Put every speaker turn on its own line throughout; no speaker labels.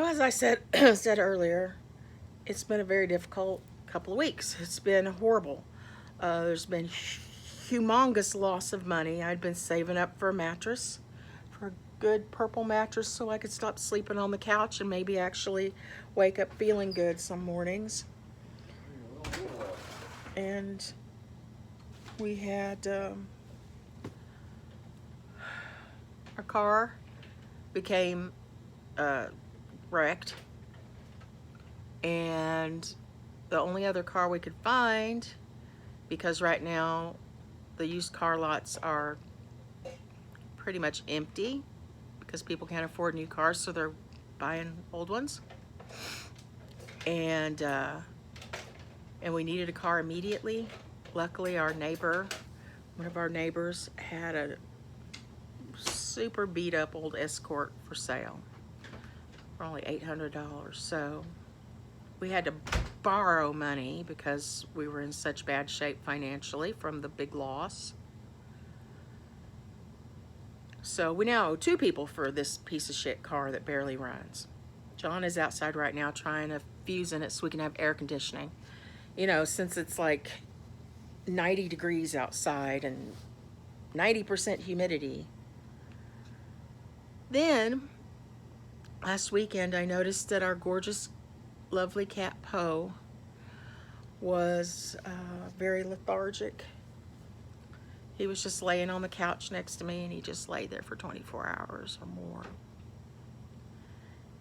as I said said earlier, it's been a very difficult couple of weeks. It's been horrible. There's been humongous loss of money. I'd been saving up for a mattress, for a good purple mattress, so I could stop sleeping on the couch and maybe actually wake up feeling good some mornings. And we had our car became wrecked, and the only other car we could find, because right now the used car lots are pretty much empty because people can't afford new cars, so they're buying old ones. And we needed a car immediately. Luckily, one of our neighbors, had a super beat up old Escort for sale for only $800. So we had to borrow money because we were in such bad shape financially from the big loss. So we now owe two people for this piece of shit car that barely runs. John is outside right now trying to fuse in it so we can have air conditioning. You know, since it's like 90 degrees outside and 90% humidity. Then, last weekend, I noticed that our gorgeous, lovely cat Poe was very lethargic. He was just laying on the couch next to me, and he just lay there for 24 hours or more.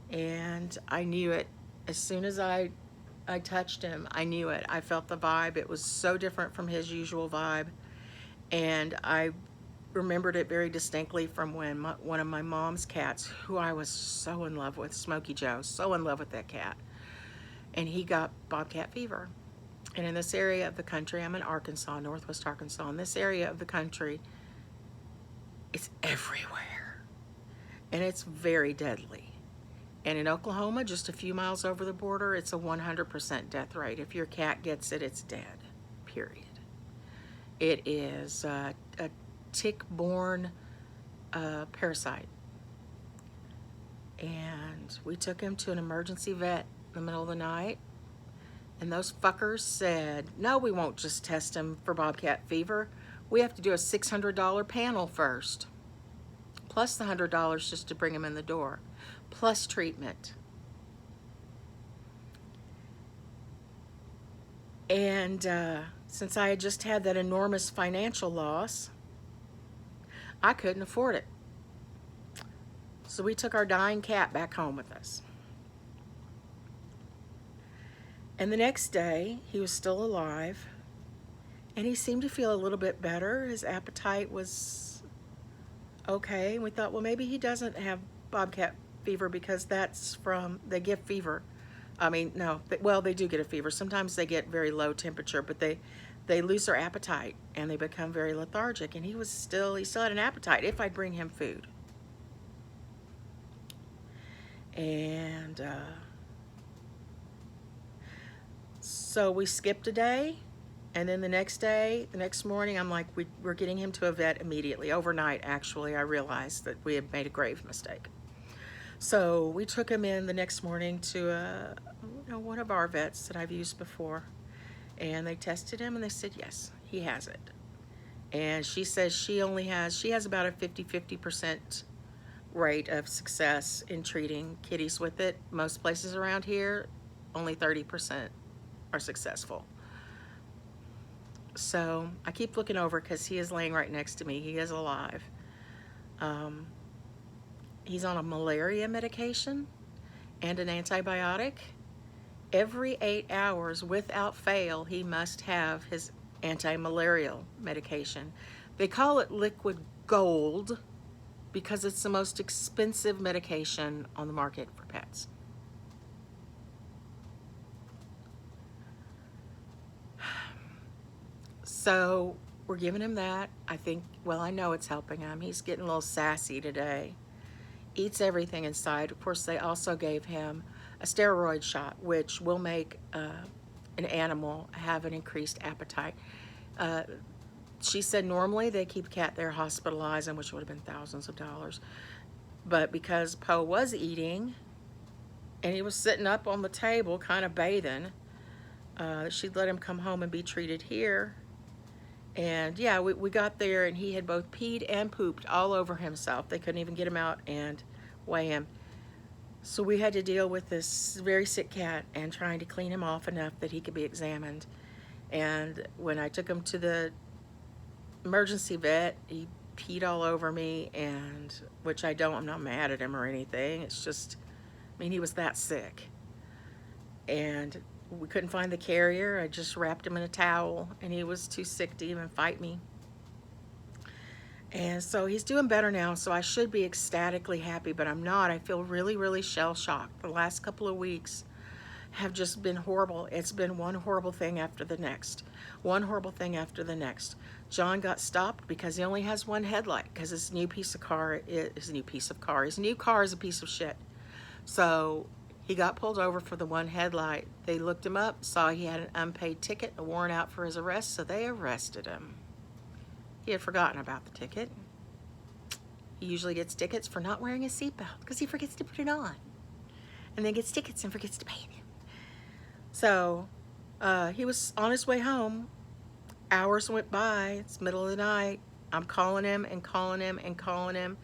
And I knew it. As soon as I touched him, I knew it. I felt the vibe. It was so different from his usual vibe. And I remembered it very distinctly from when one of my mom's cats, who I was so in love with, Smokey Joe, so in love with that cat, and he got bobcat fever. And in this area of the country, I'm in Arkansas, northwest Arkansas, in this area of the country, it's everywhere. And it's very deadly. And in Oklahoma, just a few miles over the border, it's a 100% death rate. If your cat gets it, it's dead, period. It is a tick-borne parasite. And we took him to an emergency vet in the middle of the night. And those fuckers said, no, we won't just test him for bobcat fever. We have to do a $600 panel first, plus the $100 just to bring him in the door, plus treatment. And since I had just had that enormous financial loss, I couldn't afford it. So we took our dying cat back home with us. And the next day, he was still alive, and he seemed to feel a little bit better. His appetite was okay. And we thought, well, maybe he doesn't have bobcat fever because that's from, they get fever. I mean, no, well, they do get a fever. Sometimes they get very low temperature, but they lose their appetite and they become very lethargic. And he still had an appetite if I'd bring him food. And so we skipped a day, and then the next morning, I'm like, we're getting him to a vet immediately. Overnight, actually, I realized that we had made a grave mistake. So we took him in the next morning to one of our vets that I've used before, and they tested him, and they said, yes, he has it. And she says she has about a 50% rate of success in treating kitties with it. Most places around here, only 30% are successful. So I keep looking over because he is laying right next to me. He is alive. He's on a malaria medication and an antibiotic. Every 8 hours, without fail, he must have his anti-malarial medication. They call it liquid gold because it's the most expensive medication on the market for pets. So we're giving him that. I know it's helping him. He's getting a little sassy today. Eats everything inside. Of course, they also gave him a steroid shot, which will make an animal have an increased appetite. She said normally they keep a cat there hospitalized, which would have been thousands of dollars. But because Poe was eating and he was sitting up on the table kind of bathing. She'd let him come home and be treated here. And yeah, we got there and he had both peed and pooped all over himself. They couldn't even get him out and weigh him. So we had to deal with this very sick cat and trying to clean him off enough that he could be examined. And when I took him to the emergency vet, he peed all over me, and which I'm not mad at him or anything. It's just, I mean, he was that sick. And we couldn't find the carrier. I just wrapped him in a towel, and he was too sick to even fight me. And so he's doing better now, so I should be ecstatically happy, but I'm not. I feel really, really shell-shocked. The last couple of weeks have just been horrible. It's been one horrible thing after the next. One horrible thing after the next. John got stopped because he only has one headlight, because his new car is a piece of shit. So he got pulled over for the one headlight. They looked him up, saw he had an unpaid ticket, a warrant out for his arrest, so they arrested him. He had forgotten about the ticket. He usually gets tickets for not wearing a seatbelt because he forgets to put it on. And then gets tickets and forgets to pay them. So he was on his way home. Hours went by. It's middle of the night. I'm calling him and calling him and calling him.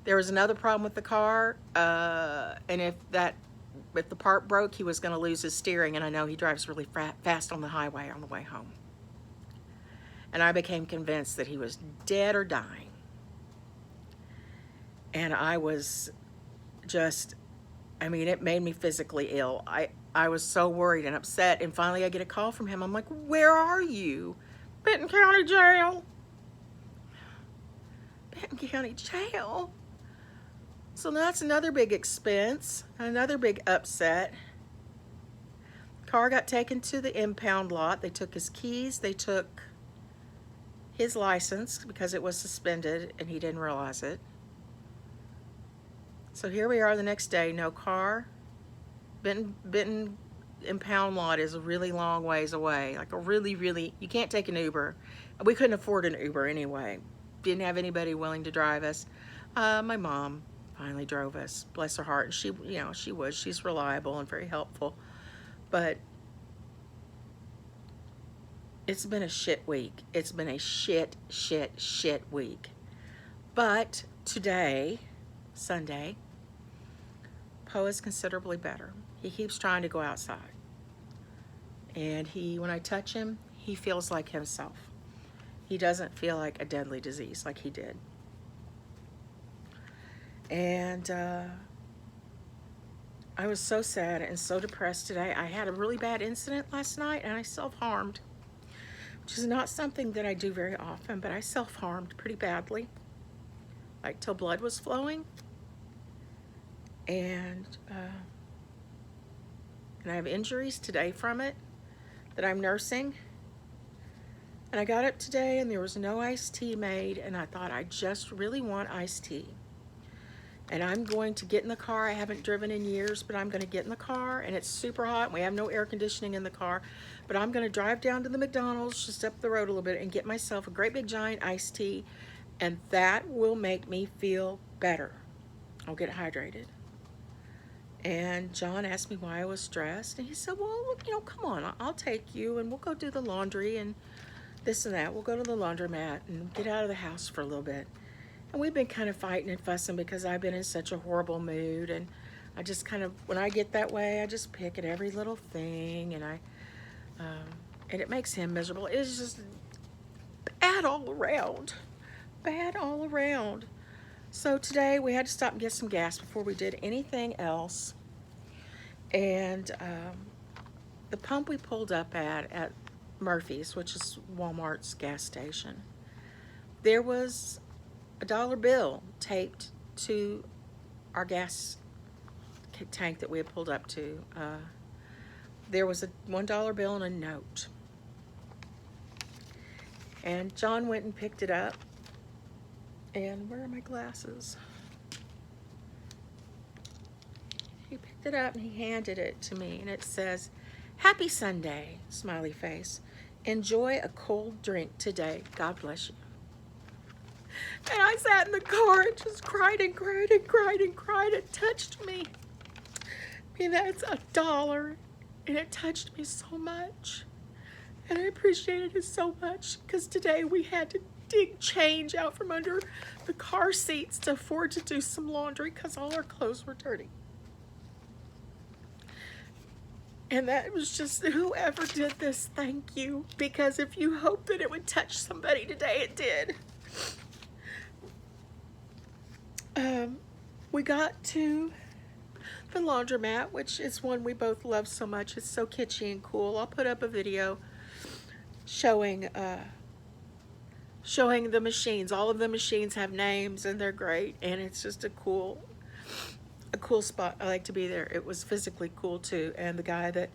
There was another problem with the car. And if the part broke, he was going to lose his steering. And I know he drives really fast on the highway on the way home. And I became convinced that he was dead or dying. And I was just, I mean, it made me physically ill. I was so worried and upset. And finally I get a call from him. I'm like, where are you? Benton County Jail. Benton County Jail. So that's another big expense, another big upset. Car got taken to the impound lot. They took his keys. They took his license because it was suspended and he didn't realize it. So here we are the next day, no car. Benton impound lot is a really long ways away, like a really, you can't take an Uber. We couldn't afford an Uber anyway. Didn't have anybody willing to drive us. My mom finally drove us, bless her heart, and she's reliable and very helpful. But it's been a shit week. It's been a shit week. But today, Sunday, Poe is considerably better. He keeps trying to go outside. And when I touch him, he feels like himself. He doesn't feel like a deadly disease like he did. And I was so sad and so depressed today. I had a really bad incident last night and I self-harmed, which is not something that I do very often, but I self-harmed pretty badly, like till blood was flowing. And I have injuries today from it that I'm nursing. And I got up today and there was no iced tea made, and I thought, I just really want iced tea. And I'm going to get in the car. I haven't driven in years, but I'm going to get in the car, and it's super hot and we have no air conditioning in the car. But I'm going to drive down to the McDonald's just up the road a little bit and get myself a great big giant iced tea, and that will make me feel better. I'll get hydrated. And John asked me why I was stressed, and he said, well, come on, I'll take you and we'll go do the laundry and this and that. We'll go to the laundromat and get out of the house for a little bit. And we've been kind of fighting and fussing because I've been in such a horrible mood, and I just kind of, when I get that way, I just pick at every little thing, and and it makes him miserable. It's just bad all around, bad all around. So today we had to stop and get some gas before we did anything else. And the pump we pulled up at Murphy's, which is Walmart's gas station, there was a dollar bill taped to our gas tank that we had pulled up to. There was a $1 bill and a note. And John went and picked it up. And where are my glasses? He picked it up and he handed it to me, and it says, "Happy Sunday," smiley face. "Enjoy a cold drink today. God bless you." And I sat in the car and just cried and cried and cried and cried. It touched me And that's $1. And it touched me so much. And I appreciated it so much because today we had to dig change out from under the car seats to afford to do some laundry because all our clothes were dirty. And that was just, whoever did this, thank you. Because if you hoped that it would touch somebody today, it did. We got to the laundromat, which is one we both love so much. It's so kitschy and cool. I'll put up a video showing the machines. All of the machines have names and they're great, and it's just a cool spot. I like to be there. It was physically cool too, and the guy that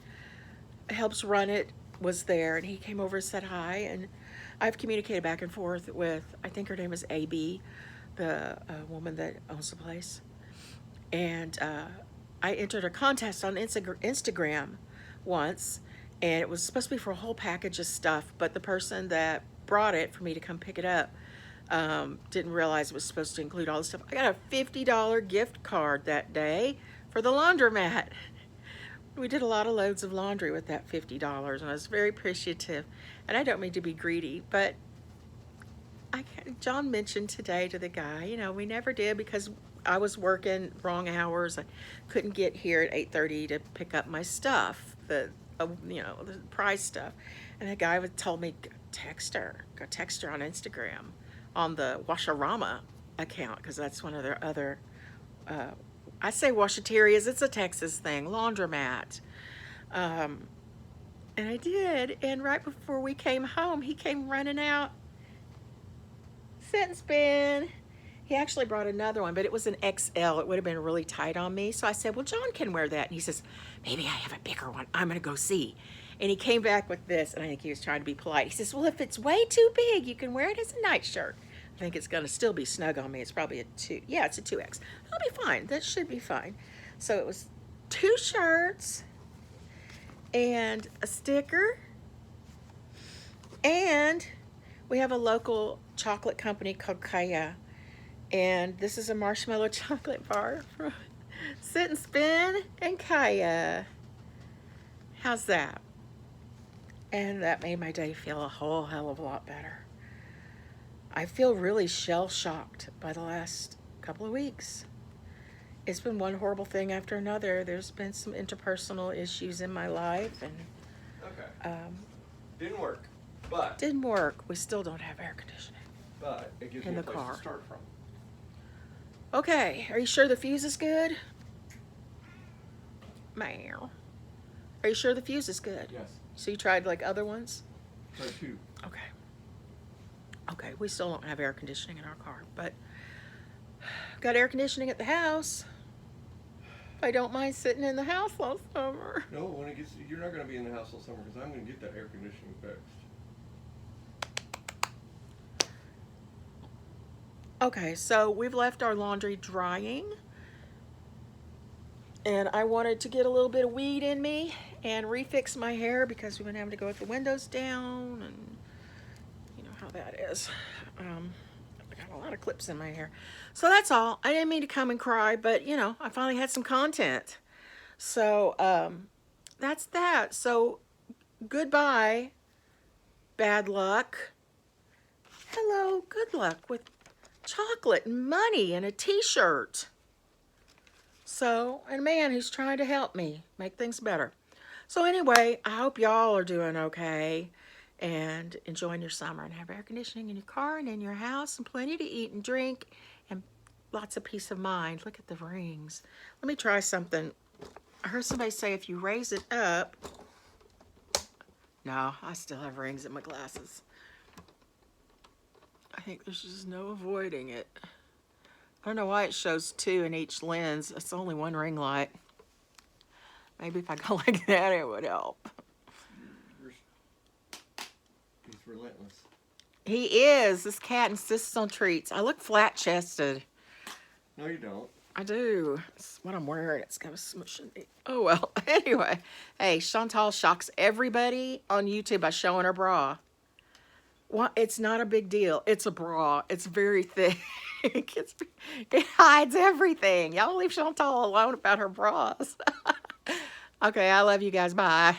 helps run it was there, and he came over and said hi, and I've communicated back and forth with, I think her name is AB, the woman that owns the place, and I entered a contest on Instagram once, and it was supposed to be for a whole package of stuff, but the person that brought it for me to come pick it up didn't realize it was supposed to include all the stuff. I got a $50 gift card that day for the laundromat. We did a lot of loads of laundry with that $50, and I was very appreciative. And I don't mean to be greedy, but John mentioned today to the guy, you know, we never did because I was working wrong hours. I couldn't get here at 8:30 to pick up my stuff, the prize stuff. And the guy told me, go text her on Instagram, on the Washarama account, because that's one of their other, I say washaterias, it's a Texas thing, laundromat. And I did, and right before we came home, he came running out. Sit and spin. He actually brought another one, but it was an XL. It would have been really tight on me. So I said, well, John can wear that. And he says, maybe I have a bigger one. I'm going to go see. And he came back with this, and I think he was trying to be polite. He says, well, if it's way too big, you can wear it as a nightshirt. I think it's going to still be snug on me. It's probably a 2. Yeah, it's a 2X. That'll be fine. That should be fine. So it was 2 shirts and a sticker. And we have a local chocolate company called Kaya. And this is a marshmallow chocolate bar from Sit and Spin and Kaya. How's that? And that made my day feel a whole hell of a lot better. I feel really shell-shocked by the last couple of weeks. It's been one horrible thing after another. There's been some interpersonal issues in my life, and
didn't work, but
didn't work. We still don't have air conditioning.
But it gives
in
me a
the
place
car.
to start from.
Okay, are you sure the fuse is good? Meow. Are you sure the fuse is good?
Yes.
So you tried like other ones?
Try 2.
Okay. Okay, we still don't have air conditioning in our car, but got air conditioning at the house. I don't mind sitting in the house all summer.
No, when it gets, you're not going to be in the house all summer because I'm going to get that air conditioning fixed.
Okay, so we've left our laundry drying, and I wanted to get a little bit of weed in me and refix my hair because we've been having to go with the windows down, and you know how that is. I got a lot of clips in my hair. So that's all. I didn't mean to come and cry, but you know, I finally had some content. So that's that. So goodbye, bad luck. Hello, good luck with chocolate and money and a t-shirt. So, and a man who's trying to help me make things better. So anyway, I hope y'all are doing okay and enjoying your summer and have air conditioning in your car and in your house and plenty to eat and drink and lots of peace of mind. Look at the rings. Let me try something. I heard somebody say if you raise it up. No, I still have rings in my glasses. I think there's just no avoiding it. I don't know why it shows 2 in each lens. It's only 1 ring light. Maybe if I go like that, it would help.
He's relentless.
He is. This cat insists on treats. I look flat-chested.
No, you don't.
I do. It's what I'm wearing. It's kind of smushing me. Oh, well. Anyway. Hey, Chantal shocks everybody on YouTube by showing her bra. Well, it's not a big deal. It's a bra. It's very thick. It hides everything. Y'all leave Chantal alone about her bras. Okay, I love you guys. Bye.